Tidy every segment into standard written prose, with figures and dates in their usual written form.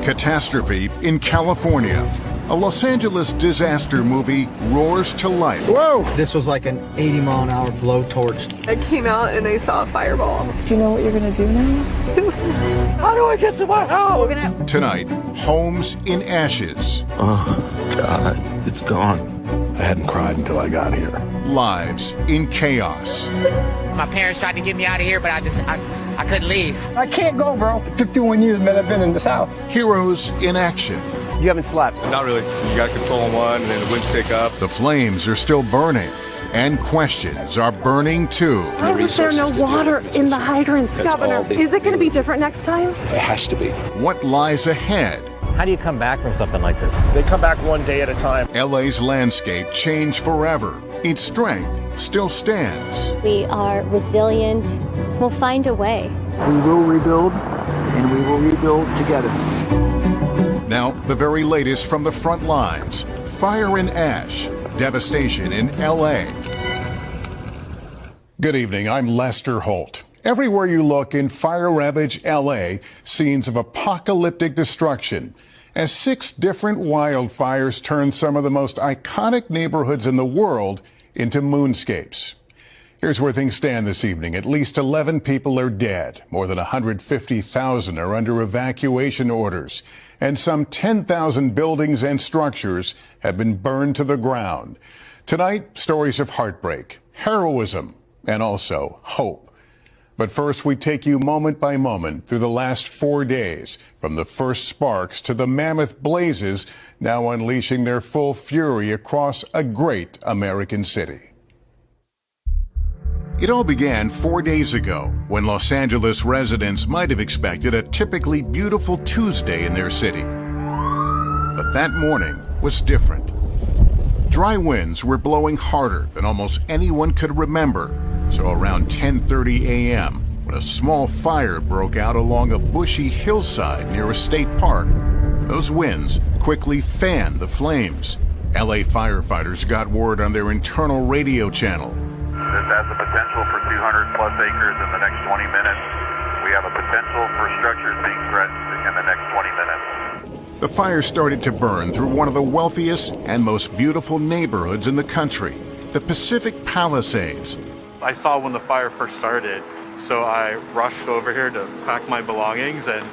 Catastrophe in California. A Los Angeles disaster movie roars to life. Whoa! This was like an 80-mile-an-hour blowtorch. I came out and I saw a fireball. Do you know what you're gonna do now? How do I get to my house? Tonight, homes in ashes. Oh, God, it's gone. I hadn't cried until I got here. Lives in chaos. My parents tried to get me out of here, but I couldn't leave. I can't go, bro. 51 years, man, I've been in this house. Heroes in action. You haven't slept. Not really. You got control on one, and then the winds pick up. The flames are still burning, and questions are burning too. How is there no water in the hydrants, Governor? Is it going to be different next time? It has to be. What lies ahead? How do you come back from something like this? They come back one day at a time. LA's landscape changed forever. Its strength still stands. We are resilient. We'll find a way. We will rebuild, and we will rebuild together. Now, the very latest from the front lines. Fire and ash. Devastation in LA. Good evening. I'm Lester Holt. Everywhere you look in fire-ravaged LA, scenes of apocalyptic destruction, as 6 different wildfires turn some of the most iconic neighborhoods in the world into moonscapes. Here's where things stand this evening. At least 11 people are dead. More than 150,000 are under evacuation orders. And some 10,000 buildings and structures have been burned to the ground. Tonight, stories of heartbreak, heroism, and also hope. But first, we take you moment by moment through the last 4 days, from the first sparks to the mammoth blazes now unleashing their full fury across a great American city. It all began 4 days ago when Los Angeles residents might have expected a typically beautiful Tuesday in their city. But that morning was different. Dry winds were blowing harder than almost anyone could remember. So around 10:30 a.m., when a small fire broke out along a bushy hillside near a state park, those winds quickly fanned the flames. LA firefighters got word on their internal radio channel. This has the potential for 200 plus acres in the next 20 minutes. We have a potential for structures being threatened in the next 20 minutes. The fire started to burn through one of the wealthiest and most beautiful neighborhoods in the country, the Pacific Palisades. I saw when the fire first started, so I rushed over here to pack my belongings, and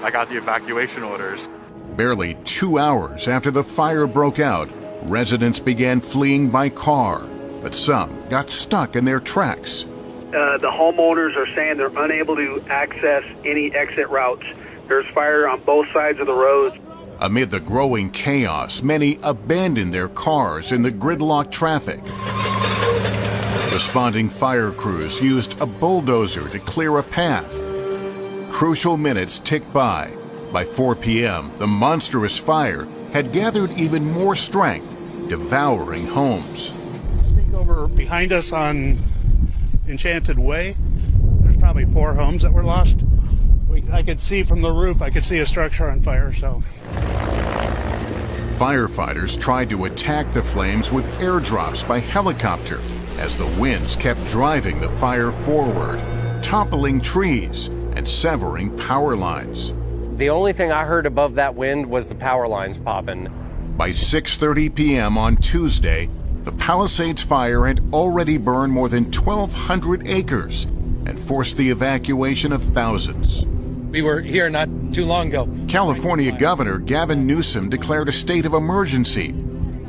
I got the evacuation orders. Barely 2 hours after the fire broke out, residents began fleeing by car, but some got stuck in their tracks. The homeowners are saying they're unable to access any exit routes. There's fire on both sides of the roads. Amid the growing chaos, many abandoned their cars in the gridlocked traffic. Responding fire crews used a bulldozer to clear a path. Crucial minutes ticked by. By 4 p.m., the monstrous fire had gathered even more strength, devouring homes. I think over behind us on Enchanted Way, there's probably 4 homes that were lost. I could see from the roof, I could see a structure on fire, so. Firefighters tried to attack the flames with airdrops by helicopter as the winds kept driving the fire forward, toppling trees and severing power lines. The only thing I heard above that wind was the power lines popping. By 6:30 p.m. on Tuesday, the Palisades fire had already burned more than 1,200 acres and forced the evacuation of thousands. We were here not too long ago. California Governor Gavin Newsom declared a state of emergency.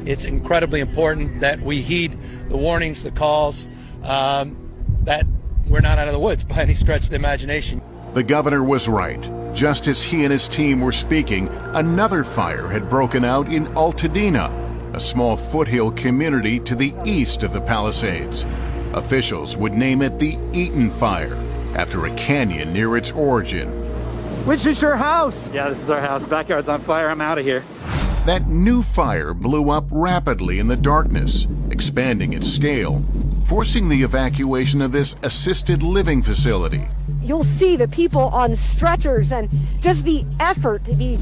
It's incredibly important that we heed the warnings, the calls, that we're not out of the woods by any stretch of the imagination. The governor was right. Just as he and his team were speaking, another fire had broken out in Altadena, a small foothill community to the east of the Palisades. Officials would name it the Eaton Fire, after a canyon near its origin. Which is your house? Yeah, this is our house. Backyard's on fire. I'm out of here. That new fire blew up rapidly in the darkness, expanding its scale, forcing the evacuation of this assisted living facility. You'll see the people on stretchers and just the effort, the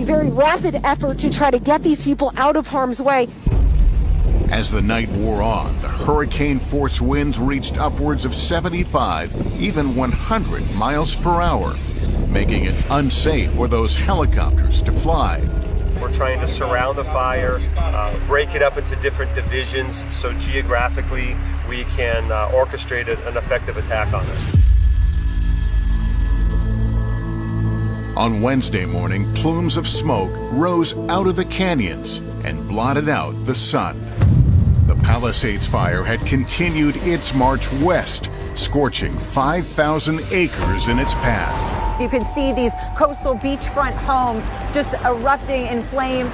very rapid effort to try to get these people out of harm's way. As the night wore on, the hurricane-force winds reached upwards of 75, even 100 miles per hour, making it unsafe for those helicopters to fly. We're trying to surround the fire, break it up into different divisions so geographically we can orchestrate an effective attack on it. On Wednesday morning, plumes of smoke rose out of the canyons and blotted out the sun. The Palisades fire had continued its march west, scorching 5,000 acres in its path. You can see these coastal beachfront homes just erupting in flames.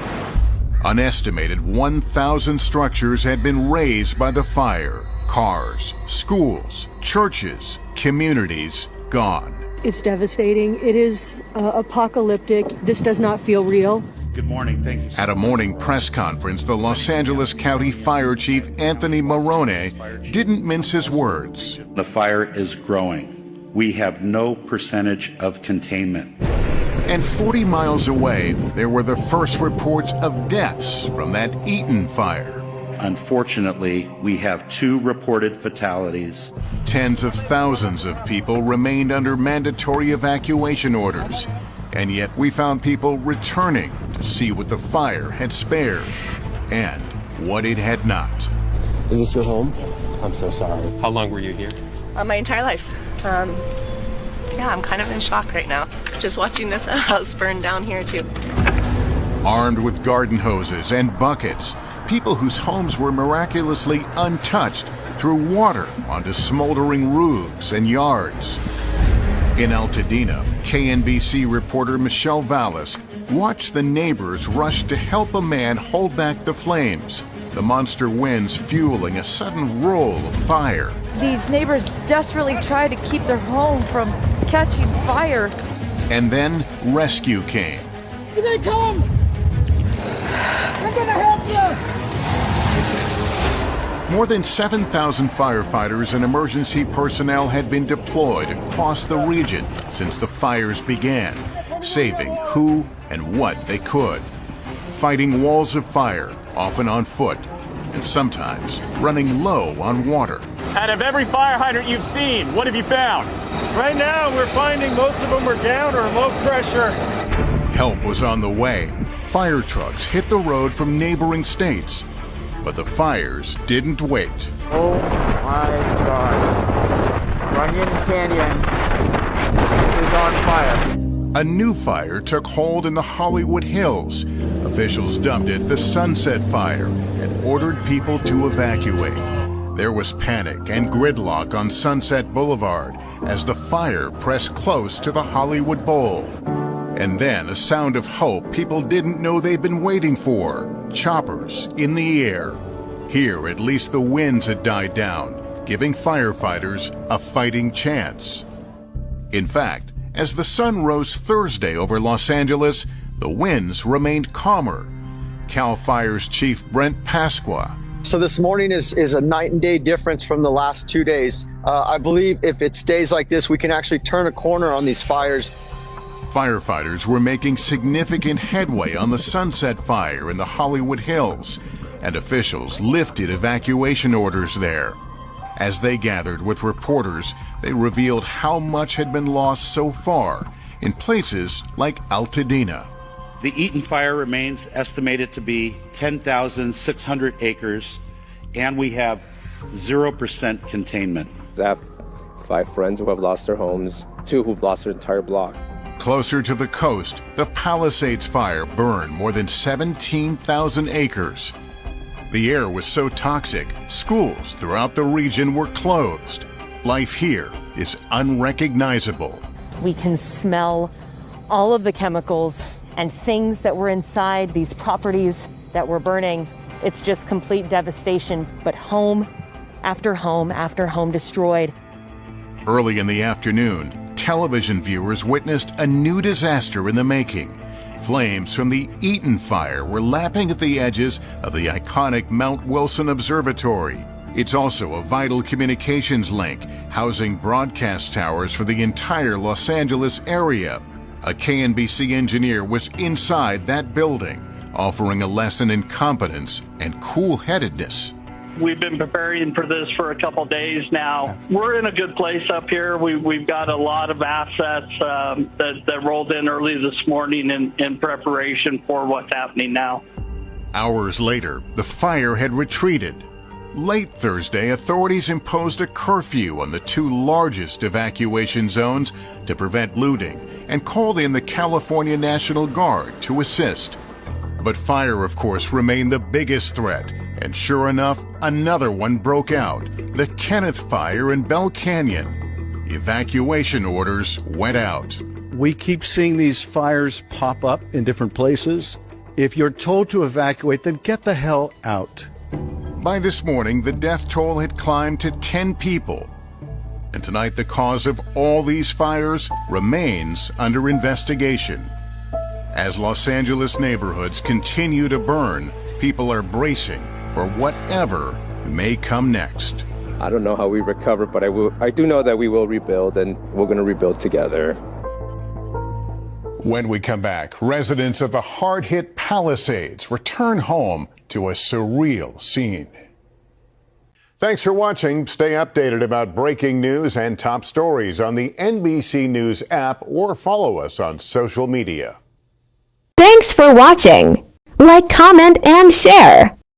An estimated 1,000 structures had been razed by the fire. Cars, schools, churches, communities gone. It's devastating. It is apocalyptic. This does not feel real. Good morning. Thank you. At a morning press conference, the Los Angeles County Fire Chief Anthony Marrone didn't mince his words. The fire is growing. We have no percentage of containment. And 40 miles away, there were the first reports of deaths from that Eaton fire. Unfortunately, we have 2 reported fatalities. Tens of thousands of people remained under mandatory evacuation orders. And yet we found people returning to see what the fire had spared and what it had not. Is this your home? Yes. I'm so sorry. How long were you here? My entire life. Yeah, I'm kind of in shock right now. Just watching this house burn down here too. Armed with garden hoses and buckets, people whose homes were miraculously untouched threw water onto smoldering roofs and yards. In Altadena, KNBC reporter Michelle Vallis watched the neighbors rush to help a man hold back the flames, the monster winds fueling a sudden roll of fire. These neighbors desperately try to keep their home from catching fire. And then rescue came. Here they come! We're gonna help you! More than 7,000 firefighters and emergency personnel had been deployed across the region since the fires began, saving who and what they could. Fighting walls of fire, often on foot, and sometimes running low on water. Out of every fire hydrant you've seen, what have you found? Right now, we're finding most of them are down or low pressure. Help was on the way. Fire trucks hit the road from neighboring states. But the fires didn't wait. Oh my God. Runyon Canyon is on fire. A new fire took hold in the Hollywood Hills. Officials dubbed it the Sunset Fire and ordered people to evacuate. There was panic and gridlock on Sunset Boulevard as the fire pressed close to the Hollywood Bowl. And then a sound of hope people didn't know they'd been waiting for. Choppers in the air. Here, at least the winds had died down, giving firefighters a fighting chance. In fact, as the sun rose Thursday over Los Angeles, the winds remained calmer. CAL FIRE's Chief Brent Pasqua. So this morning is a night and day difference from the last 2 days. I believe if it stays like this, we can actually turn a corner on these fires. Firefighters were making significant headway on the Sunset Fire in the Hollywood Hills, and officials lifted evacuation orders there. As they gathered with reporters, they revealed how much had been lost so far in places like Altadena. The Eaton fire remains estimated to be 10,600 acres, and we have 0% containment. I have 5 friends who have lost their homes, 2 who've lost their entire block. Closer to the coast, the Palisades fire burned more than 17,000 acres. The air was so toxic, schools throughout the region were closed. Life here is unrecognizable. We can smell all of the chemicals and things that were inside these properties that were burning. It's just complete devastation, but home after home after home destroyed. Early in the afternoon, television viewers witnessed a new disaster in the making. Flames from the Eaton fire were lapping at the edges of the iconic Mount Wilson Observatory. It's also a vital communications link, housing broadcast towers for the entire Los Angeles area. A KNBC engineer was inside that building, offering a lesson in competence and cool-headedness. We've been preparing for this for a couple days now. We're in a good place up here. We've got a lot of assets that rolled in early this morning in preparation for what's happening now. Hours later, the fire had retreated. Late Thursday, authorities imposed a curfew on the two largest evacuation zones to prevent looting and called in the California National Guard to assist. But fire, of course, remained the biggest threat. And sure enough, another one broke out, the Kenneth Fire in Bell Canyon. Evacuation orders went out. We keep seeing these fires pop up in different places. If you're told to evacuate, then get the hell out. By this morning, the death toll had climbed to 10 people. And tonight, the cause of all these fires remains under investigation. As Los Angeles neighborhoods continue to burn, people are bracing for whatever may come next. I don't know how we recover, but I do know that we will rebuild, and we're going to rebuild together. When we come back, residents of the hard-hit Palisades return home to a surreal scene. Thanks for watching. Stay updated about breaking news and top stories on the NBC News app or follow us on social media. Thanks for watching. Like, comment, and share.